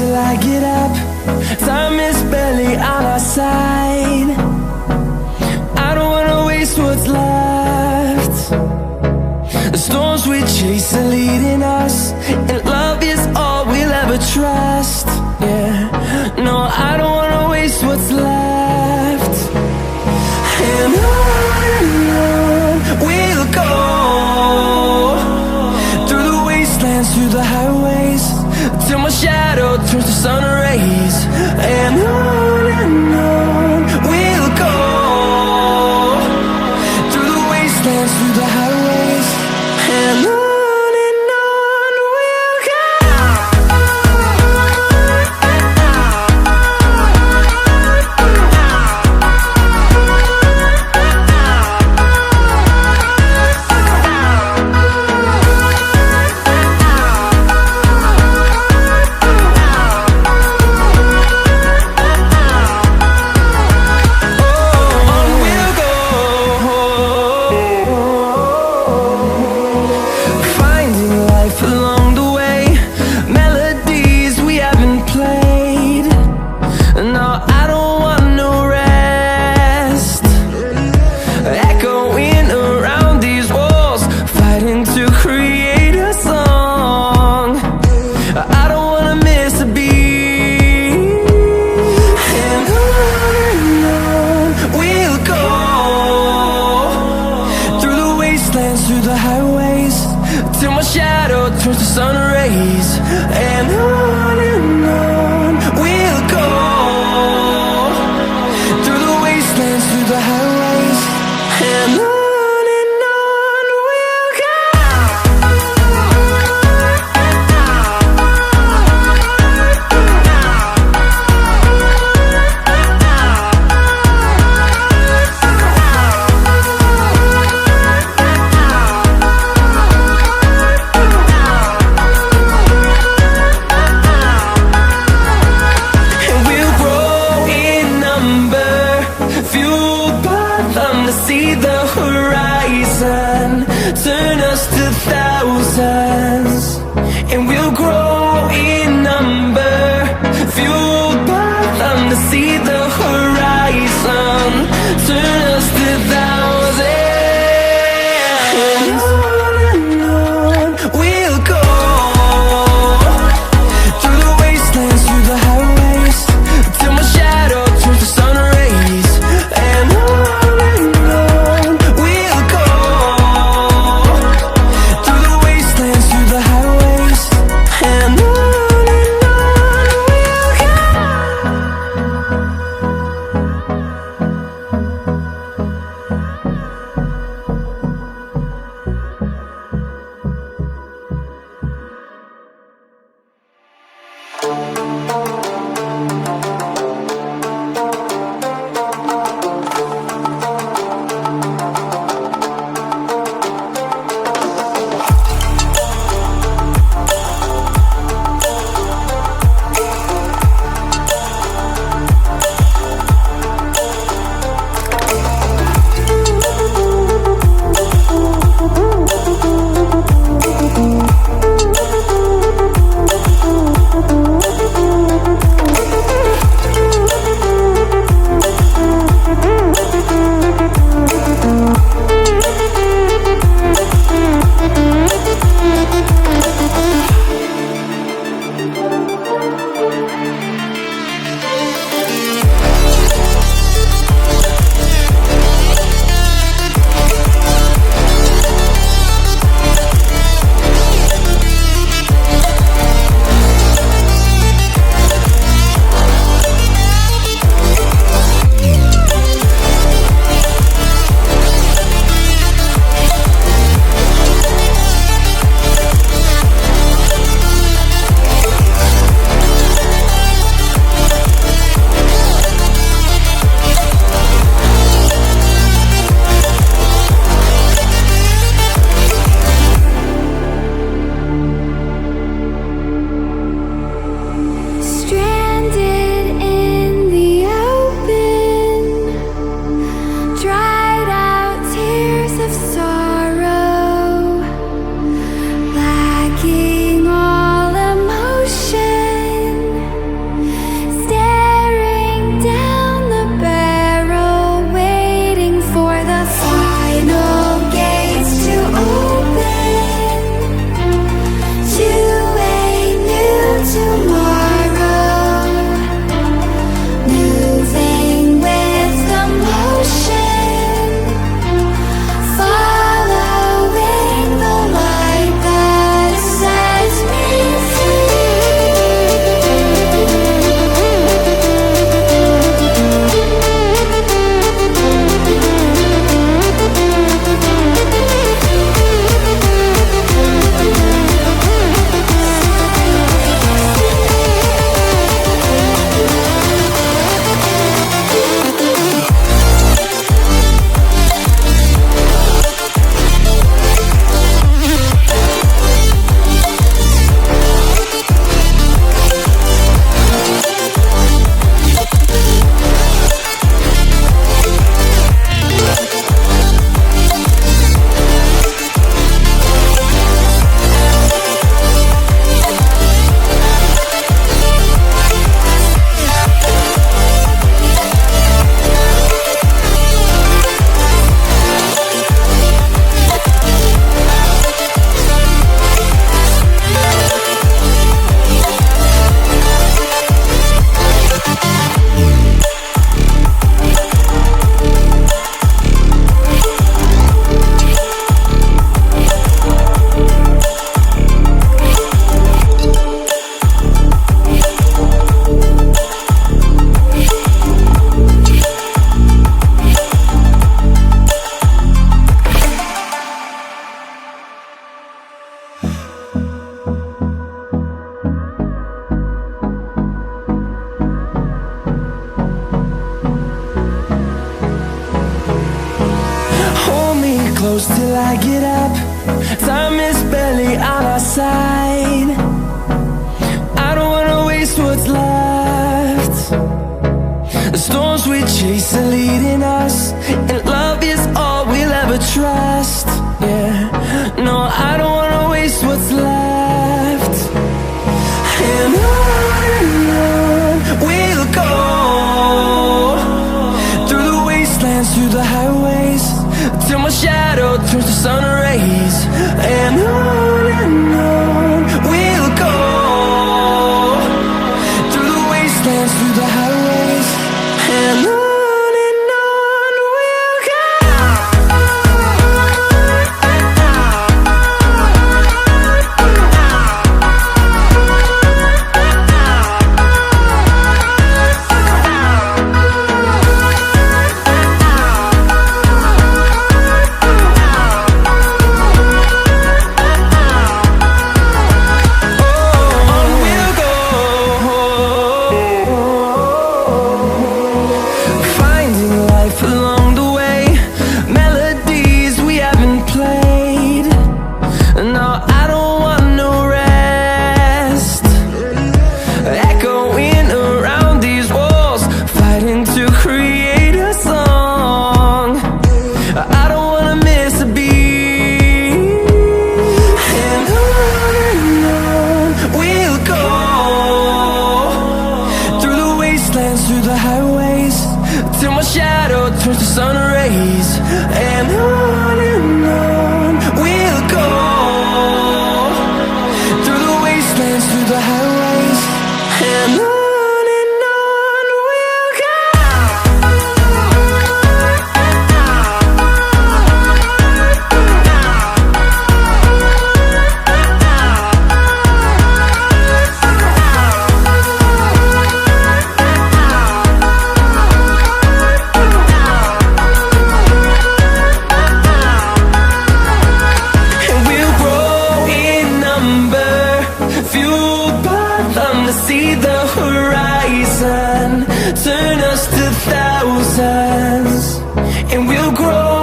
till I get up. Time is barely on our side. I don't wanna waste what's left. The storms we chase are leading us, and love is all we'll ever trust. Yeah, no, I don't wanna waste what's left. And on we'll go, through the wastelands, through the highways, till my shadow turns to sun rays. And on we'll go, through the wastelands, through the highways, and on we'll go. Through the highways, till my shadow turns to sun rays. And on we'll go, through the wastelands, through the highways, and on we'll go. See the horizon, turn us to thousands, and we'll grow in number, fueled by them. To see the horizon, turn us to thousands, and on we'll go, through the wastelands, through the highways, till my shadow turns to sun rays. And on we'll go. close till I get up. Time is barely on our side. I don't wanna waste what's left. The storms we chase are leading us, and love is all we'll ever trust. Yeah, no, I don't wanna waste what's left. And on we'll go, through the wastelands, through the highways, till my shadow turns to sun rays. And on we'll go, through the wastelands, through the highways, and on we'll go. Through the highways, till my shadow turns to sun rays. And on we'll go, through the wastelands, through the highways, and on we'll go. To see the horizon turn us to thousands, and we'll grow